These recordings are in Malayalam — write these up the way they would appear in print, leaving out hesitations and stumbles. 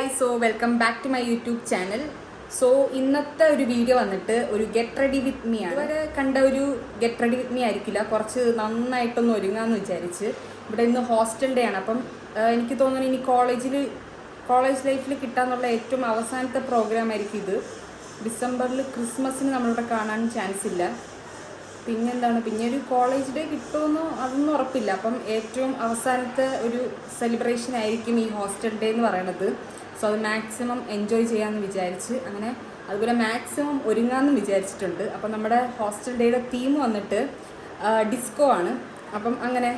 Hi so welcome back to my YouTube channel. So ഇന്നത്തെ ഒരു വീഡിയോ വന്നിട്ട് ഒരു ഗെറ്റ് റെഡി വിത്ത് മീ ആണ്. ഇതുവരെ കണ്ട ഒരു ഗെറ്റ് റെഡി വിത്ത് മീ ആയിരിക്കില്ല, കുറച്ച് നന്നായിട്ടൊന്ന് ഒരുങ്ങാമെന്ന് വിചാരിച്ച്. ഇവിടെ ഇന്ന് ഹോസ്റ്റൽ ഡേ ആണ്. അപ്പം എനിക്ക് തോന്നുന്നു ഇനി കോളേജ് ലൈഫിൽ കിട്ടാന്നുള്ള ഏറ്റവും അവസാനത്തെ പ്രോഗ്രാം ആയിരിക്കും ഇത്. ഡിസംബറിൽ ക്രിസ്മസിന് നമ്മളിവിടെ കാണാൻ ചാൻസ് ഇല്ല. പിന്നെന്താണ്, പിന്നെ ഒരു കോളേജ് ഡേ കിട്ടുമെന്നോ അതൊന്നും ഉറപ്പില്ല. അപ്പം ഏറ്റവും അവസാനത്തെ ഒരു സെലിബ്രേഷൻ ആയിരിക്കും ഈ ഹോസ്റ്റൽ ഡേ എന്ന് പറയണത്. സോ അത് മാക്സിമം എൻജോയ് ചെയ്യാമെന്ന് വിചാരിച്ച്, അങ്ങനെ അതുപോലെ മാക്സിമം ഒരുങ്ങാമെന്ന് വിചാരിച്ചിട്ടുണ്ട്. അപ്പം നമ്മുടെ ഹോസ്റ്റൽ ഡേയുടെ തീം വന്നിട്ട് ഡിസ്കോ ആണ്. അപ്പം അങ്ങനെ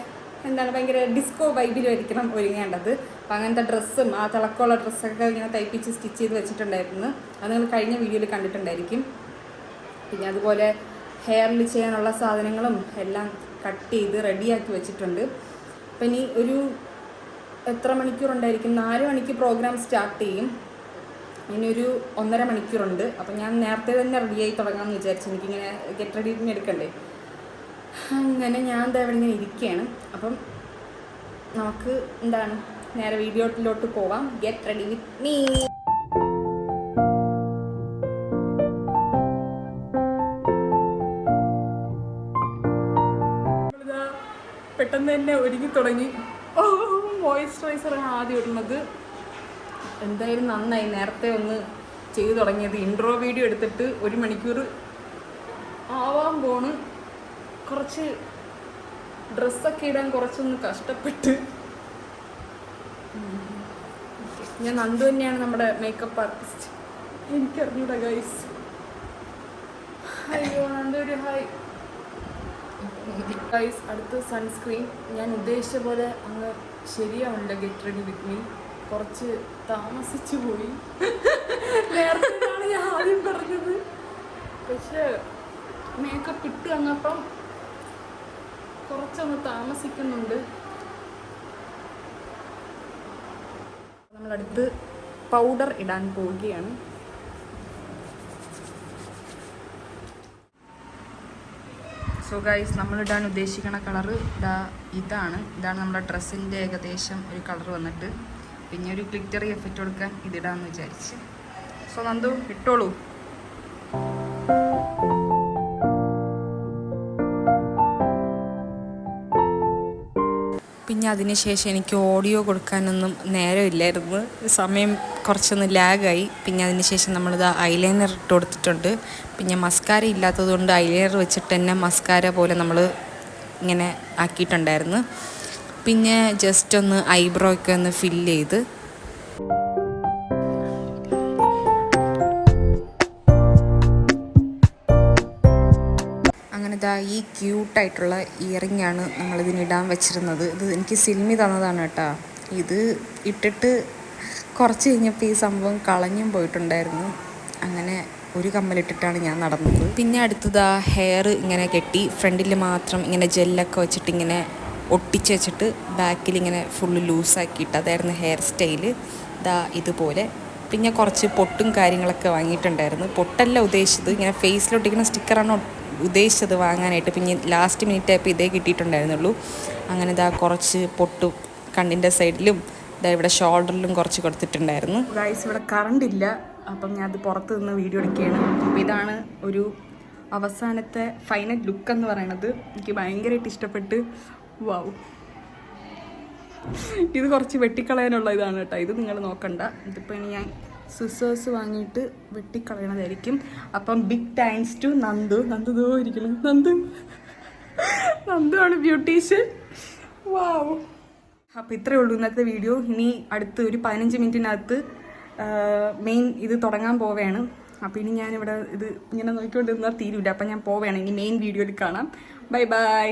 എന്താണ്, ഭയങ്കര ഡിസ്കോ വൈബിലായിരിക്കണം ഒരുങ്ങേണ്ടത്. അപ്പം അങ്ങനത്തെ ഡ്രസ്സും ആ തിളക്കമുള്ള ഡ്രസ്സൊക്കെ ഇങ്ങനെ തയ്പ്പിച്ച് സ്റ്റിച്ച് ചെയ്ത് വെച്ചിട്ടുണ്ടായിരുന്നു. അത് നിങ്ങൾ കഴിഞ്ഞ വീഡിയോയിൽ കണ്ടിട്ടുണ്ടായിരിക്കും. പിന്നെ അതുപോലെ ഹെയറിൽ ചെയ്യാനുള്ള സാധനങ്ങളും എല്ലാം കട്ട് ചെയ്ത് റെഡിയാക്കി വെച്ചിട്ടുണ്ട്. അപ്പം ഇനി ഒരു എത്ര മണിക്കൂറുണ്ടായിരിക്കും, 4 മണിക്ക് പ്രോഗ്രാം സ്റ്റാർട്ട് ചെയ്യും. ഇനി ഒരു 1.5 മണിക്കൂറുണ്ട്. അപ്പം ഞാൻ നേരത്തെ തന്നെ റെഡിയായി തുടങ്ങാമെന്ന് വിചാരിച്ചു, എനിക്കിങ്ങനെ ഗെറ്റ് റെഡി വിത്ത് മീ എടുക്കണ്ടേ. അങ്ങനെ ഞാൻ എന്താ ഇവിടെ ഇങ്ങനെ ഇരിക്കുകയാണ്. അപ്പം നമുക്ക് എന്താണ് നേരെ വീഡിയോയിലോട്ട് പോവാം. Get ready with me. പെട്ടെന്ന് തന്നെ ഒരുങ്ങി തുടങ്ങി. മോയ്സ്ചറൈസറാണ് ആദ്യം ഇടുന്നത്. എന്തായാലും നന്നായി നേരത്തെ ഒന്ന് ചെയ്തു തുടങ്ങിയത്. ഇൻട്രോ വീഡിയോ എടുത്തിട്ട് 1 മണിക്കൂർ ആവാൻ പോണ്. കുറച്ച് ഡ്രസ്സൊക്കെ ഇടാൻ കുറച്ചൊന്ന് കഷ്ടപ്പെട്ട്. ഞാൻ നന്ദു തന്നെയാണ് നമ്മുടെ മേക്കപ്പ് ആർട്ടിസ്റ്റ്. എനിക്കറിഞ്ഞൂടാ ഗൈസ്. അയ്യോ നന്ദു ഒരു ഹായ് ഗൈസ്. അടുത്ത സൺസ്ക്രീൻ ഞാൻ ഉദ്ദേശിച്ച പോലെ അങ്ങ് ശരിയാവില്ല. ഗെറ്റ് റെഡി വിത്ത് മീ കുറച്ച് താമസിച്ചു പോയി. നേരത്തെയാണ് ഞാൻ ആദ്യം പറഞ്ഞത്, പക്ഷെ മേക്കപ്പ് ഇട്ട് വന്നപ്പം കുറച്ചൊന്ന് താമസിക്കുന്നുണ്ട്. നമ്മളടുത്ത് പൗഡർ ഇടാൻ പോവുകയാണ്. സോ ഗൈസ്, നമ്മളിടാൻ ഉദ്ദേശിക്കുന്ന കളറ് ഇതാണ് നമ്മുടെ ഡ്രസ്സിൻ്റെ ഏകദേശം ഒരു കളർ വന്നിട്ട്. പിന്നെ ഒരു ഗ്ലിറ്ററി എഫക്റ്റ് കൊടുക്കാൻ ഇതിടാമെന്ന് വിചാരിച്ച്. സോ നന്ദു ഇട്ടോളൂ. പിന്നെ അതിനുശേഷം എനിക്ക് ഓഡിയോ കൊടുക്കാനൊന്നും നേരമില്ലായിരുന്നു, സമയം കുറച്ചൊന്ന് ലാഗായി. പിന്നെ അതിനുശേഷം നമ്മളിത് ഐലൈനർ ഇട്ട് കൊടുത്തിട്ടുണ്ട്. പിന്നെ മസ്കാര ഇല്ലാത്തതുകൊണ്ട് ഐലൈനർ വെച്ചിട്ട് തന്നെ മസ്കാര പോലെ നമ്മൾ ഇങ്ങനെ ആക്കിയിട്ടുണ്ടായിരുന്നു. പിന്നെ ജസ്റ്റ് ഒന്ന് ഐബ്രോ ഒക്കെ ഒന്ന് ഫില്ല് ചെയ്ത് അങ്ങനെ ഈ ക്യൂട്ടായിട്ടുള്ള ഇയറിംഗ് ആണ് നമ്മളിതിനിടാൻ വെച്ചിരുന്നത്. ഇത് എനിക്ക് സിൽമി തന്നതാണ് കേട്ടോ. ഇത് ഇട്ടിട്ട് കുറച്ച് കഴിഞ്ഞപ്പോൾ ഈ സംഭവം കളഞ്ഞും പോയിട്ടുണ്ടായിരുന്നു. അങ്ങനെ ഒരു കമ്മലിട്ടിട്ടാണ് ഞാൻ നടന്നത്. പിന്നെ അടുത്തത് ഹെയർ ഇങ്ങനെ കെട്ടി ഫ്രണ്ടിൽ മാത്രം ഇങ്ങനെ ജെല്ലൊക്കെ വെച്ചിട്ട് ഇങ്ങനെ ഒട്ടിച്ച് വെച്ചിട്ട് ബാക്കിൽ ഇങ്ങനെ ഫുള്ള് ലൂസാക്കിയിട്ട് അതായിരുന്നു ഹെയർ സ്റ്റൈല്. ഇതുപോലെ. പിന്നെ കുറച്ച് പൊട്ടും കാര്യങ്ങളൊക്കെ വാങ്ങിയിട്ടുണ്ടായിരുന്നു. പൊട്ടല്ല ഉദ്ദേശിച്ചത്, ഇങ്ങനെ ഫേസിലൊട്ടിക്കുന്ന സ്റ്റിക്കറാണ് ഉദ്ദേശിച്ചത് വാങ്ങാനായിട്ട്. പിന്നെ ലാസ്റ്റ് മിനിറ്റ് ആയപ്പോൾ ഇതേ കിട്ടിയിട്ടുണ്ടായിരുന്നുള്ളൂ. അങ്ങനെ കുറച്ച് പൊട്ടും കണ്ണിൻ്റെ സൈഡിലും ഇവിടെ ഷോൾഡറിലും കുറച്ച് കൊടുത്തിട്ടുണ്ടായിരുന്നു. ഗൈസ്, ഇവിടെ കറണ്ട് ഇല്ല. അപ്പം ഞാൻ അത് പുറത്ത് നിന്ന് വീഡിയോ എടുക്കുകയാണ്. അപ്പോൾ ഇതാണ് ഒരു അവസാനത്തെ ഫൈനൽ ലുക്ക് എന്ന് പറയണത്. എനിക്ക് ഭയങ്കരമായിട്ട് ഇഷ്ടപ്പെട്ട്. വാവ്, ഇത് കുറച്ച് വെട്ടിക്കളയാനുള്ള ഇതാണ് കേട്ടോ. ഇത് നിങ്ങൾ നോക്കണ്ട. ഇതിപ്പോൾ ഇനി ഞാൻ സിസേഴ്സ് വാങ്ങിയിട്ട് വെട്ടിക്കളയണതായിരിക്കും. അപ്പം ബിഗ് താങ്ക്സ് ടു നന്ദു ഇരിക്കണം. നന്ദു ആണ് ബ്യൂട്ടീഷ്യൻ. വാവ്. അപ്പോൾ ഇത്രയേ ഉള്ളൂ ഇന്നത്തെ വീഡിയോ. ഇനി അടുത്ത് ഒരു 15 മിനിറ്റിനകത്ത് മെയിൻ ഇത് തുടങ്ങാൻ പോവുകയാണ്. അപ്പോൾ ഇനി ഞാനിവിടെ ഇത് ഇങ്ങനെ നോക്കിക്കൊണ്ടിരുന്നാൽ തീരില്ല. അപ്പം ഞാൻ പോവുകയാണ്. ഇനി മെയിൻ വീഡിയോയിൽ കാണാം. Bye bye.